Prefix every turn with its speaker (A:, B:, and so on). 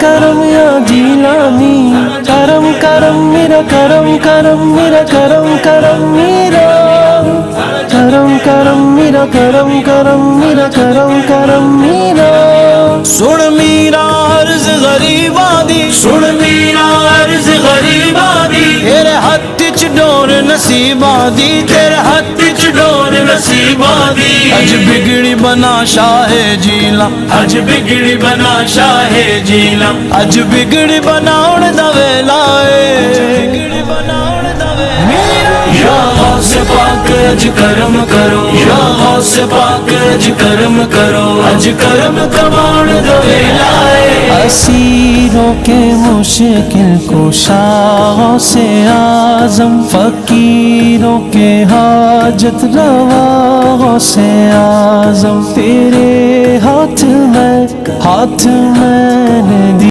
A: کرم یا جیلانی، کرم کرم میرا کرم کرم میرا کرم کرم میرا کرم کرم میرا کرم کرم میرا کرم کرم میرا
B: سن میرا عرض غریباں دی، سن میرا عرض غریباں دی، تیرے ہاتھ چ ڈور نصیباں دی، تیرے ہاتھ چ ڈور نصیباں دی، اج بگڑی بنا شاہ جیلا، اج بگڑی بنا شاہ جیلا، اج بگڑی بناؤن دا ویلا اے، بگڑی بناؤن دا ویلا، یا غوث پاک اج کرم کرو، یا غوث پاک اج کرم کرو، اج کرم کمان دا ویلا اے،
A: اسیروں کے مشکل کشا غوث اعظم، فقیروں کے حاجت روا غوث اعظم، تیرے ہاتھ میں نے دی